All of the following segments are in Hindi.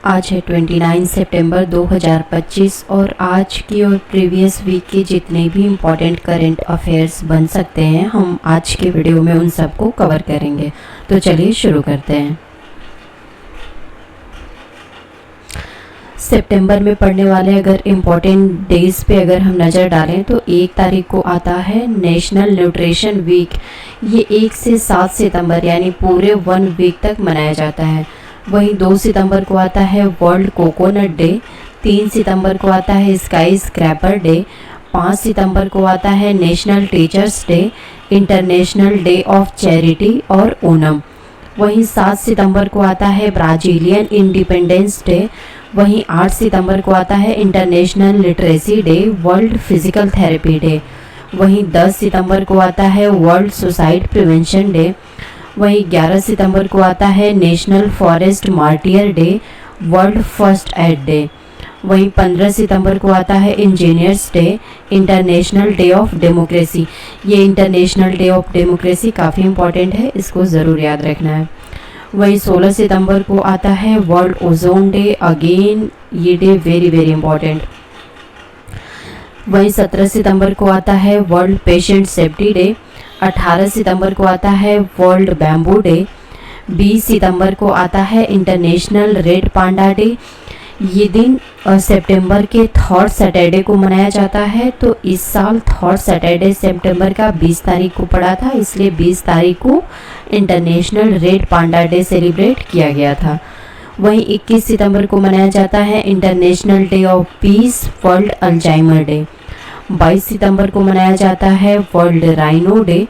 आज है 29 सितंबर 2025 और आज की और प्रीवियस वीक के जितने भी इम्पॉर्टेंट करंट अफेयर्स बन सकते हैं हम आज के वीडियो में उन सबको कवर करेंगे। तो चलिए शुरू करते हैं। सितंबर में पढ़ने वाले अगर इम्पॉर्टेंट डेज पे अगर हम नज़र डालें तो 1 तारीख को आता है नेशनल न्यूट्रिशन वीक। ये 1 से 7 सितंबर यानी पूरे 1 वीक तक मनाया जाता है। वहीं 2 सितंबर को आता है वर्ल्ड कोकोनट डे, 3 सितंबर को आता है स्काई स्क्रैपर डे, 5 सितंबर को आता है national teachers day, international day of charity और ओनम। वहीं 7 सितंबर को आता है ब्राज़ीलियन इंडिपेंडेंस डे। वहीं 8 सितंबर को आता है international literacy day, world physical therapy day. वहीं 10 सितंबर को आता है वर्ल्ड सुसाइड प्रिवेंशन डे। वहीं 11 सितंबर को आता है national forest martyr day, world first aid day. वहीं 15 सितंबर को आता है engineers day, international day of democracy. ये इंटरनेशनल डे ऑफ डेमोक्रेसी काफ़ी इंपॉर्टेंट है, इसको ज़रूर याद रखना है। वहीं 16 सितंबर को आता है वर्ल्ड ओजोन डे, अगेन ये डे वेरी वेरी इंपॉर्टेंट। वहीं 17 सितंबर को आता है वर्ल्ड पेशेंट सेफ्टी डे, 18 सितंबर को आता है वर्ल्ड बैम्बू डे, 20 सितंबर को आता है इंटरनेशनल रेड पांडा डे। ये दिन सितंबर के थर्ड सैटरडे को मनाया जाता है। तो इस साल थर्ड सैटरडे सितंबर का 20 तारीख को पड़ा था, इसलिए 20 तारीख को international red panda day celebrate किया गया था। वहीं 21 सितंबर को मनाया जाता है international day of peace, world Alzheimer day. 22 सितंबर को मनाया जाता है वर्ल्ड राइनो डे।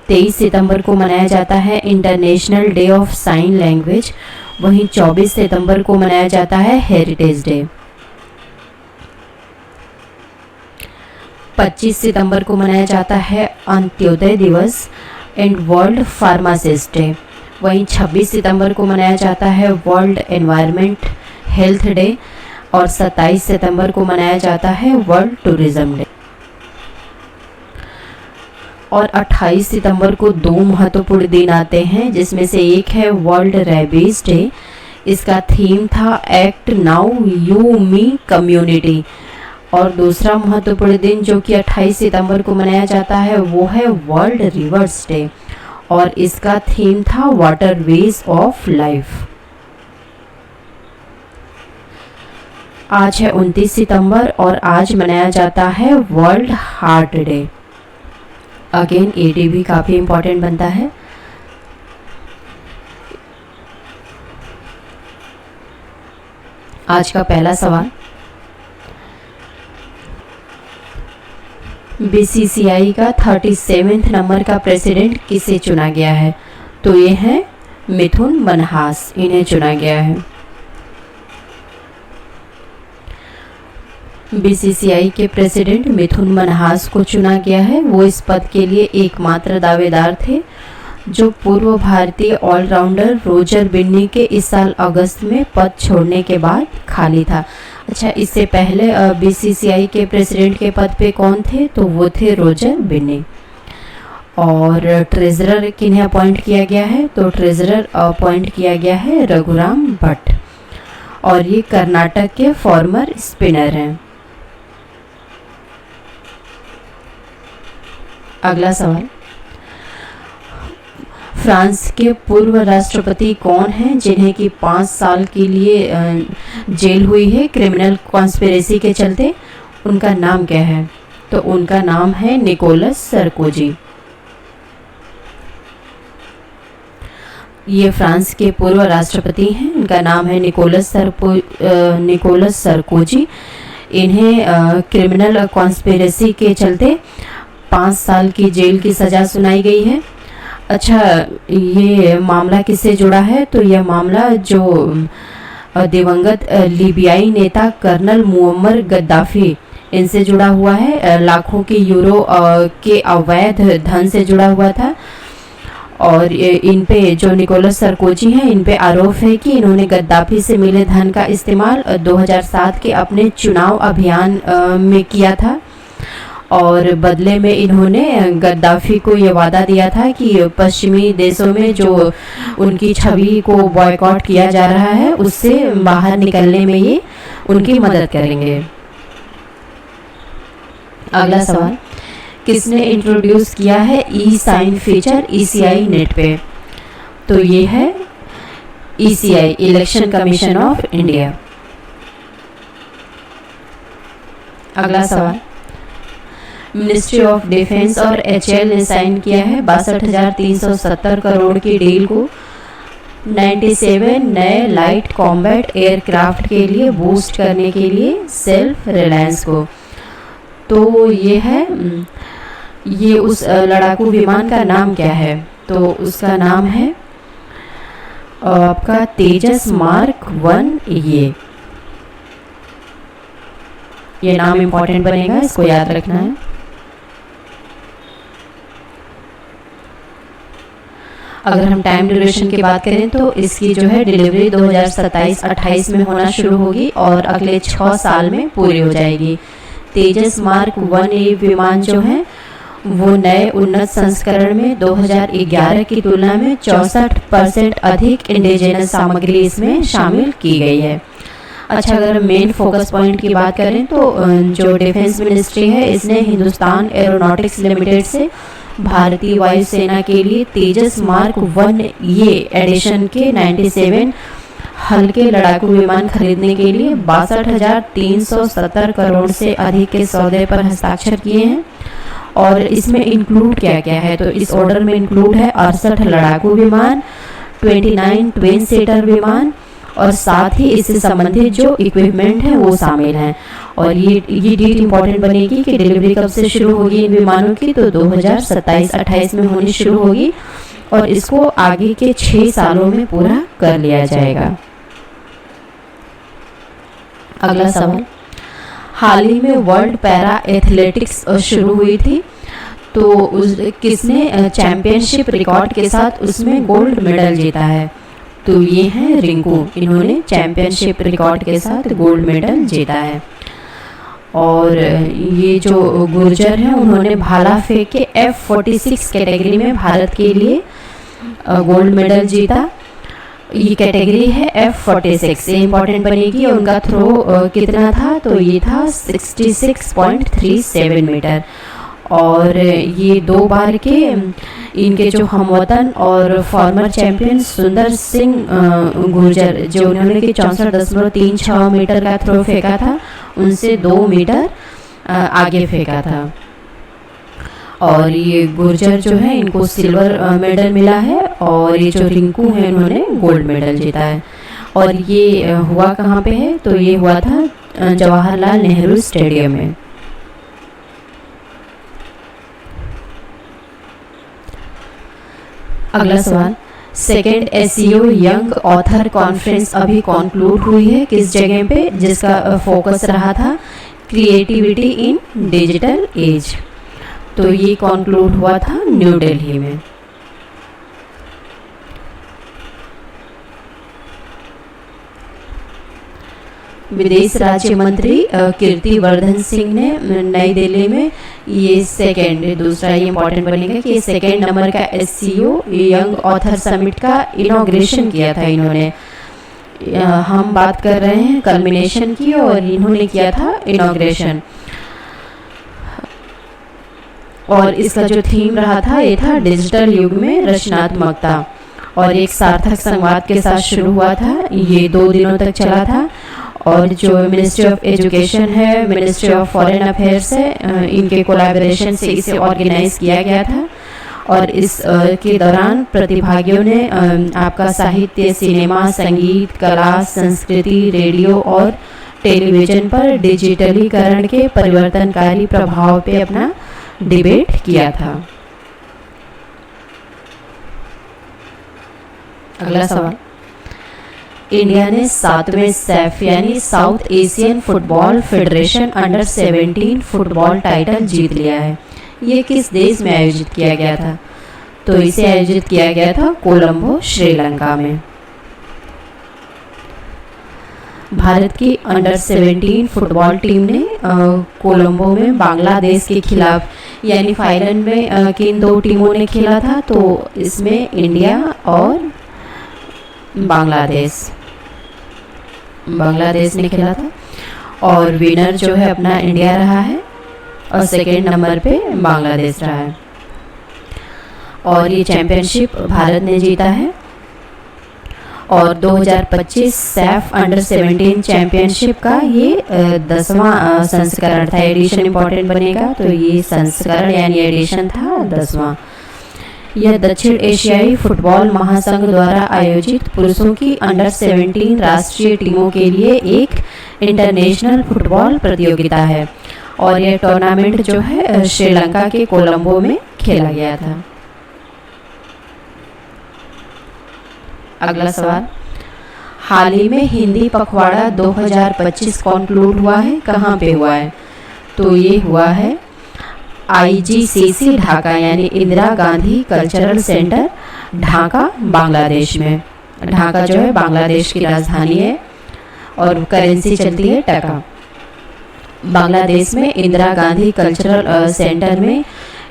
23 सितंबर को मनाया जाता है international day of sine language. वहीं 24 सितंबर को मनाया जाता है हेरिटेज डे। 25 सितंबर को मनाया जाता है अंत्योदय दिवस एंड वर्ल्ड फार्मासिस्ट डे। वहीं 26 सितंबर को मनाया जाता है वर्ल्ड एनवायरनमेंट हेल्थ डे और 27 सितंबर को मनाया जाता है वर्ल्ड टूरिज्म डे। और 28 सितंबर को 2 महत्वपूर्ण दिन आते हैं, जिसमें से एक है वर्ल्ड रेबीज डे। इसका थीम था act now you me community. और दूसरा महत्वपूर्ण दिन जो कि 28 सितंबर को मनाया जाता है वो है वर्ल्ड रिवर्स डे और इसका थीम था वाटर वेज ऑफ लाइफ। आज है 29 सितंबर और आज मनाया जाता है वर्ल्ड हार्ट डे। अगेन एडी भी काफ़ी इम्पोर्टेंट बनता है। आज का पहला सवाल, बीसीसीआई का 37वें नंबर का प्रेसिडेंट किसे चुना गया है? तो ये है मिथुन मनहास, इन्हें चुना गया है। बीसीसीआई के प्रेसिडेंट मिथुन मनहास को चुना गया है। वो इस पद के लिए एकमात्र दावेदार थे जो पूर्व भारतीय ऑलराउंडर रोजर बिन्नी के इस साल अगस्त में पद छोड़ने के बाद खाली था। अच्छा, इससे पहले बीसीसीआई के प्रेसिडेंट के पद पे कौन थे? तो वो थे रोजर बिन्नी। और ट्रेजरर किन्हें अपॉइंट किया गया है? तो ट्रेजरर अपॉइंट किया गया है रघुराम भट्ट और ये कर्नाटक के फॉर्मर स्पिनर हैं। अगला सवाल, फ्रांस के पूर्व राष्ट्रपति कौन हैं जिन्हें कि 5 साल के लिए जेल हुई है क्रिमिनल कॉन्स्पिरेसी के चलते? उनका नाम क्या है? तो उनका नाम है निकोलस सरकोजी। ये फ्रांस के पूर्व राष्ट्रपति हैं, इनका नाम है निकोलस सरकोजी। इन्हें क्रिमिनल कॉन्स्पिरेसी के चलते 5 साल की जेल की सज़ा सुनाई गई है। अच्छा, ये मामला किससे जुड़ा है? तो यह मामला जो दिवंगत लीबियाई नेता कर्नल मुअम्मर गद्दाफी इनसे जुड़ा हुआ है। लाखों की यूरो के अवैध धन से जुड़ा हुआ था और इन पे जो निकोलस सरकोजी हैं इन पे आरोप है कि इन्होंने गद्दाफी से मिले धन का इस्तेमाल 2007 के अपने चुनाव अभियान में किया था और बदले में इन्होंने गद्दाफी को ये वादा दिया था कि पश्चिमी देशों में जो उनकी छवि को बॉयकॉट किया जा रहा है उससे बाहर निकलने में ये उनकी मदद करेंगे। अगला सवाल, किसने इंट्रोड्यूस किया है ई साइन फीचर ECI नेट पे? तो ये है ECI, election commission of India. अगला सवाल, मिनिस्ट्री ऑफ डिफेंस और HAL ने साइन किया है 62,370 करोड़ की डील को 97 नए लाइट कॉम्बैट एयरक्राफ्ट के लिए बूस्ट करने के लिए सेल्फ रिलायंस को। तो ये है, ये उस लड़ाकू विमान का नाम क्या है? तो उसका नाम है आपका तेजस मार्क 1। ये नाम इम्पोर्टेंट बनेगा, इसको याद रखना है। अगर हम टाइम ड्यूरेशन की बात करें तो इसकी जो है डिलीवरी 2027-28 में होना शुरू होगी और अगले 6 साल में पूरी हो जाएगी। तेजस मार्क 1A विमान जो है वो नए उन्नत संस्करण में 2011 की तुलना में 64% अधिक इंडिजिनस सामग्री इसमें शामिल की गई है। अच्छा, अगर मेन फोकस पॉइंट की बात करें तो जो डिफेंस मिनिस्ट्री है इसने हिंदुस्तान एरोनॉटिक्स लिमिटेड से भारतीय वायुसेना के लिए तेजस मार्क 1A एडिशन के 97 हल्के लड़ाकू विमान खरीदने के लिए 62,370 करोड़ से अधिक के सौदे पर हस्ताक्षर किए हैं। और इसमें इंक्लूड क्या क्या है? तो इस ऑर्डर में इंक्लूड है 68 लड़ाकू विमान, 29 ट्विन सीटर विमान और साथ ही इससे संबंधित जो इक्विपमेंट है वो शामिल हैं। और ये डेट इंपॉर्टेंट बनेगी कि डिलीवरी कब से शुरू होगी इन विमानों की? तो 2027-28 में होनी शुरू होगी और इसको आगे के 6 सालों में पूरा कर लिया जाएगा। अगला सवाल, हाल ही में वर्ल्ड पैरा एथलेटिक्स शुरू हुई थी, तो किसने चैंपियनशिप रिकॉर्ड के साथ उसमें गोल्ड मेडल जीता है? तो ये हैं रिंकू, इन्होंने चैंपियनशिप रिकॉर्ड के साथ गोल्ड मेडल जीता है। और ये जो गुर्जर हैं उन्होंने भाला फेंक के F46 कैटेगरी में भारत के लिए गोल्ड मेडल जीता। ये कैटेगरी है F46, ये इंपॉर्टेंट बनेगी। और उनका थ्रो कितना था? तो ये था 66.37 मीटर। और ये 2 बार के इनके जो हमवतन और फॉर्मर चैंपियन सुंदर सिंह गुर्जर, जो उन्होंने कि 64.36 मीटर का थ्रो फेंका था, उनसे 2 मीटर आगे फेंका था। और ये गुर्जर जो है इनको सिल्वर मेडल मिला है और ये जो रिंकू हैं इन्होंने गोल्ड मेडल जीता है। और ये हुआ कहाँ पे है? तो ये हुआ था जवाहरलाल नेहरू स्टेडियम में। अगला सवाल, second SEO young author conference अभी कॉन्क्लूड हुई है किस जगह पे? जिसका फोकस रहा था क्रिएटिविटी इन डिजिटल एज। तो ये कॉन्क्लूड हुआ था न्यू दिल्ली में। विदेश राज्य मंत्री कीर्तिवर्धन सिंह ने नई दिल्ली में ये दूसरा ये इंपॉर्टेंट बनेगा कि ये 2nd नंबर का SEO यंग ऑथर समिट का इनॉग्रेशन किया था इन्होंने। हम बात कर रहे हैं कल्मिनेशन की और इन्होंने किया था इनॉग्रेशन। और इसका जो थीम रहा था ये था डिजिटल युग में रचनात्मकता। और एक सार्थक संवाद के साथ शुरू हुआ था, ये 2 दिनों तक चला था। और जो मिनिस्ट्री ऑफ एजुकेशन है, मिनिस्ट्री ऑफ फॉरेन अफेयर्स है, इनके कोलैबोरेशन से इसे ऑर्गेनाइज किया गया था। और इस के दौरान प्रतिभागियों ने आपका साहित्य, सिनेमा, संगीत, कला, संस्कृति, रेडियो और टेलीविज़न पर डिजिटलीकरण के परिवर्तनकारी प्रभाव पे अपना डिबेट किया था। अगला सवाल, इंडिया ने 7वें सैफ यानी South Asian football federation under 17 football title जीत लिया है। ये किस देश में आयोजित किया गया था? तो इसे आयोजित किया गया था कोलंबो, श्रीलंका में। भारत की अंडर 17 फुटबॉल टीम ने कोलंबो में बांग्लादेश के खिलाफ यानी फाइनल में किन दो टीमों ने खेला था, तो इसमें इंडिया और बांग्लादेश ने खेला था और विनर जो है अपना इंडिया रहा है और सेकेंड नंबर पे बांग्लादेश रहा है और ये चैंपियनशिप भारत ने जीता है। और 2025 सैफ अंडर 17 चैंपियनशिप का ये 10वां संस्करण था। एडिशन इंपॉर्टेंट बनेगा, तो ये संस्करण यानी एडिशन था 10वां। यह दक्षिण एशियाई फुटबॉल महासंघ द्वारा आयोजित पुरुषों की अंडर 17 राष्ट्रीय टीमों के लिए एक इंटरनेशनल फुटबॉल प्रतियोगिता है और यह टूर्नामेंट जो है श्रीलंका के कोलंबो में खेला गया था। अगला सवाल, हाल ही में हिंदी पखवाड़ा 2025 कॉन्क्लूड हुआ है, कहाँ पे हुआ है? तो ये हुआ है IGCC ढाका यानी इंदिरा गांधी कल्चरल सेंटर ढाका बांग्लादेश में। ढाका जो है बांग्लादेश की राजधानी है और करेंसी चलती है टका। बांग्लादेश में इंदिरा गांधी कल्चरल सेंटर में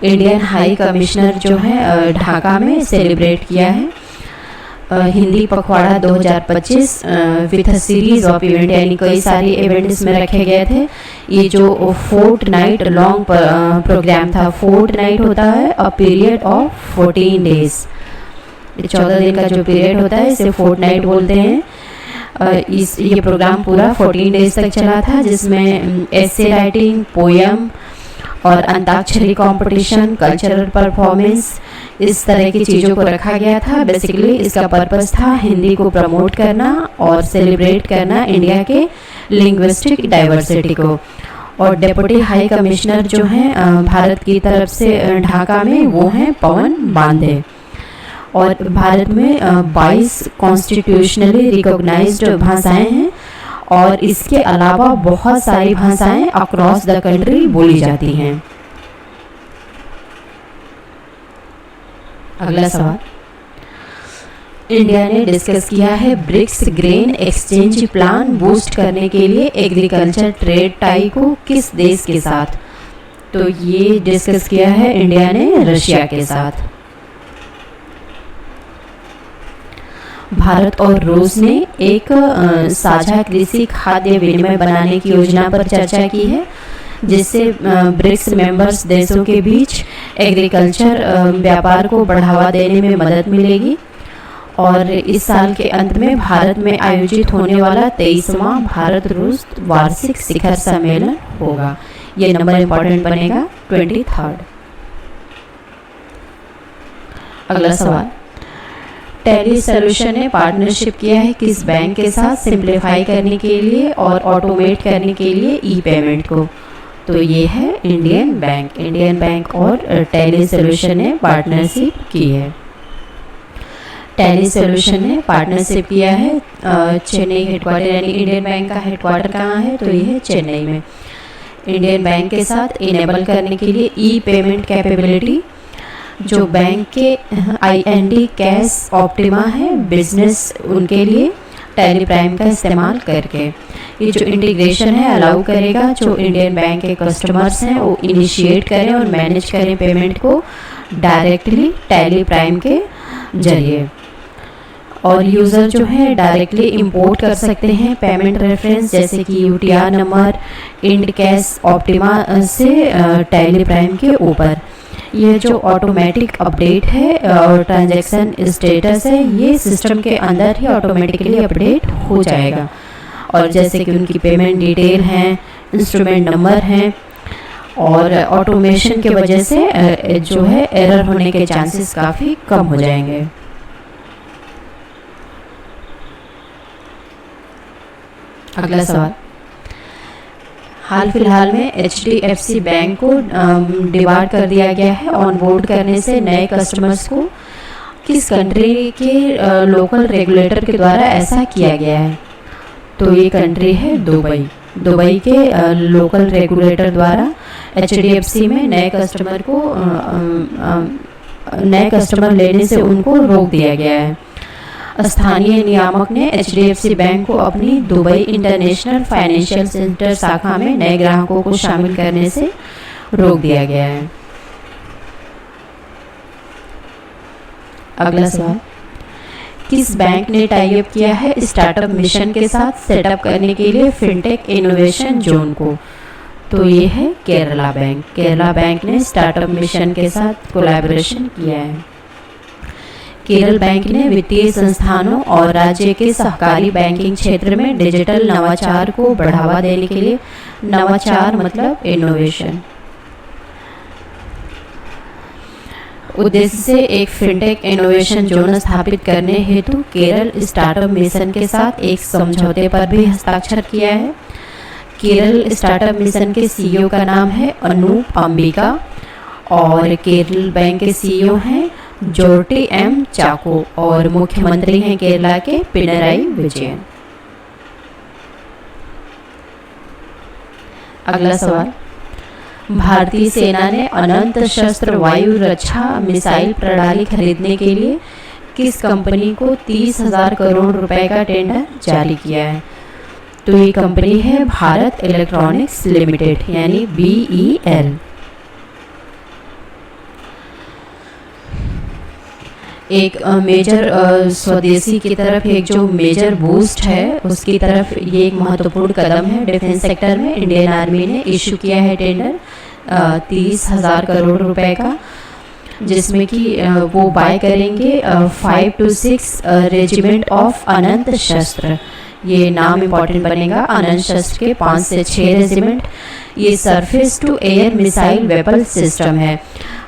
इंडियन हाई कमिश्नर जो है ढाका में सेलिब्रेट किया है हिंदी पखवाड़ा 2025 with a series of event, यानी कई सारे इवेंट इसमें रखे गए थे। ये जो फोर्ट नाइट लॉन्ग प्रोग्राम था, फोर्ट नाइट होता है अ पीरियड ऑफ 14 डेज, 14 दिन का जो पीरियड होता है इसे फोर्ट नाइट बोलते हैं। ये प्रोग्राम पूरा 14 डेज तक चला था, जिसमें एसे राइटिंग, पोयम और अंताक्षरी कंपटीशन, कल्चरल परफॉर्मेंस, इस तरह की चीज़ों को रखा गया था। बेसिकली इसका पर्पस था हिंदी को प्रमोट करना और सेलिब्रेट करना इंडिया के लिंग्विस्टिक डाइवर्सिटी को। और डेप्यूटी हाई कमिश्नर जो हैं भारत की तरफ से ढाका में, वो हैं पवन बांधे। और भारत में 22 कॉन्स्टिट्यूशनली रिकॉग्नाइज्ड भाषाएं हैं और इसके अलावा बहुत सारी भाषाएं अक्रॉस द कंट्री बोली जाती हैं। अगला सवाल, इंडिया ने डिस्कस किया है BRICS grain exchange plan boost करने के लिए एग्रीकल्चर ट्रेड टाई को किस देश के साथ? तो ये डिस्कस किया है इंडिया ने रशिया के साथ। भारत और रूस ने एक साझा कृषि खाद्य विनिमय बनाने की योजना पर चर्चा की है, जिससे ब्रिक्स मेंबर्स देशों के बीच एग्रीकल्चर व्यापार को बढ़ावा देने में मदद मिलेगी। और इस साल के अंत में भारत में आयोजित होने वाला 23वां भारत रूस वार्षिक शिखर सम्मेलन होगा। ये नंबर इंपॉर्टेंट बनेगा 23rd। अगला सवाल, टेली सॉल्यूशन ने पार्टनरशिप किया है किस बैंक के साथ सिंप्लीफाई करने के लिए और ऑटोमेट करने के लिए ई पेमेंट को? तो ये है इंडियन बैंक। इंडियन बैंक और टेली सॉल्यूशन ने पार्टनरशिप की है। टेली सॉल्यूशन ने पार्टनरशिप किया है चेन्नई हेडक्वार्टर, यानी इंडियन बैंक का हेडक्वार्टर कहाँ है? तो ये है चेन्नई में। इंडियन बैंक के साथ इनेबल करने के लिए ई पेमेंट कैपेबिलिटी जो बैंक के IND कैश ऑप्टिमा है बिजनेस, उनके लिए टैली प्राइम का इस्तेमाल करके ये जो इंटीग्रेशन है अलाउ करेगा जो इंडियन बैंक के कस्टमर्स हैं वो इनिशिएट करें और मैनेज करें पेमेंट को डायरेक्टली टैली प्राइम के जरिए। और यूज़र जो है डायरेक्टली इंपोर्ट कर सकते हैं पेमेंट रेफरेंस जैसे कि UTR नंबर इंड कैश ऑप्टिमा से टैली प्राइम के ऊपर। ये जो ऑटोमेटिक अपडेट है और ट्रांजैक्शन स्टेटस है ये सिस्टम के अंदर ही ऑटोमेटिकली अपडेट हो जाएगा। और जैसे कि उनकी पेमेंट डिटेल हैं, इंस्ट्रूमेंट नंबर हैं, और ऑटोमेशन की वजह से जो है एरर होने के चांसेस काफ़ी कम हो जाएंगे। अगला सवाल, हाल फिलहाल में HDFC बैंक को डिबार कर दिया गया है ऑन बोर्ड करने से नए कस्टमर्स को। किस कंट्री के लोकल रेगुलेटर के द्वारा ऐसा किया गया है? तो ये कंट्री है दुबई। दुबई के लोकल रेगुलेटर द्वारा HDFC में नए कस्टमर लेने से उनको रोक दिया गया है। स्थानीय नियामक ने HDFC बैंक को अपनी दुबई इंटरनेशनल फाइनेंशियल सेंटर शाखा में नए ग्राहकों को शामिल करने से रोक दिया गया है। अगला सवाल, किस बैंक ने टाई अप किया है स्टार्टअप मिशन के साथ सेटअप करने के लिए फिनटेक इनोवेशन जोन को? तो ये है केरला बैंक। केरला बैंक ने स्टार्टअप मिशन के साथ कोलैबोरेशन किया है। केरल बैंक ने वित्तीय संस्थानों और राज्य के सहकारी बैंकिंग क्षेत्र में डिजिटल नवाचार को बढ़ावा देने के लिए, नवाचार मतलब इनोवेशन, उद्देश्य से एक फिनटेक इनोवेशन जोन स्थापित करने हेतु केरल स्टार्टअप मिशन के साथ एक समझौते पर भी हस्ताक्षर किया है। केरल स्टार्टअप मिशन के CEO का नाम है अनूप अंबिका और केरल बैंक के CEO हैं जोर्टी M चाको और मुख्यमंत्री हैं केरला के पिनराई विजयन। अगला सवाल, भारतीय सेना ने अनंत शस्त्र वायु रक्षा मिसाइल प्रणाली खरीदने के लिए किस कंपनी को 30,000 करोड़ रुपए का टेंडर जारी किया है? तो ये कंपनी है भारत इलेक्ट्रॉनिक्स लिमिटेड यानी BEL। एक मेजर स्वदेशी की तरफ एक जो मेजर बूस्ट है उसकी तरफ ये एक महत्वपूर्ण कदम है। डिफेंस सेक्टर में इंडियन आर्मी ने इशू किया है टेंडर 30,000 करोड़ रुपए का, जिसमें कि वो बाय करेंगे 5 to 6 रेजिमेंट ऑफ अनंत शस्त्र। ये नाम इम्पॉर्टेंट बनेगा, अनंत शस्त्र के 5 से 6 रेजिमेंट। ये surface to air missile weapon system है।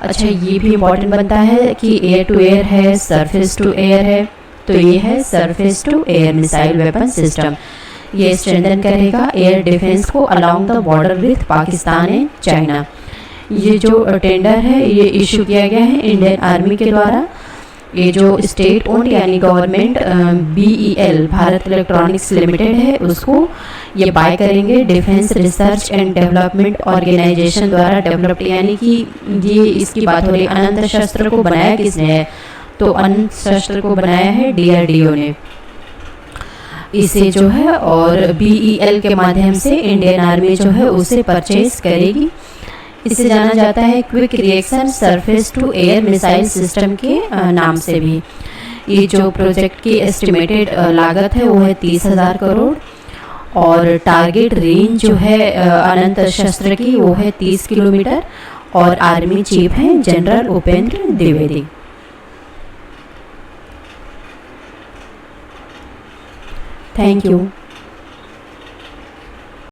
अच्छा, ये भी इम्पॉर्टेंट बनता है कि एयर टू एयर है, सरफेस टू एयर है, तो ये है surface to air missile weapon system. ये स्ट्रेंथन करेगा एयर डिफेंस को along the border with Pakistan and China. ये जो टेंडर है ये इशू किया गया है इंडियन आर्मी के द्वारा। ये जो स्टेट ओन्ड यानी government BEL Bharat Electronics Limited है उसको ये बाय करेंगे Defence Research and Development Organisation द्वारा डेवलप्ड, यानी कि ये इसकी बात हो रही है। अनंत शस्त्र को बनाया किसने है? तो अनंत शस्त्र को बनाया है DRDO ने इसे जो है, और BEL के माध्यम से इंडियन आर्मी जो है उसे परचेज करेगी। इसे जाना जाता है quick reaction surface to air missile system के नाम से भी। ये जो प्रोजेक्ट की एस्टिमेटेड लागत है वो है 30,000 करोड़ और टारगेट रेंज जो है अनंत शस्त्र की वो है 30 किलोमीटर और आर्मी चीफ हैं general Upendra Dwivedi. Thank you.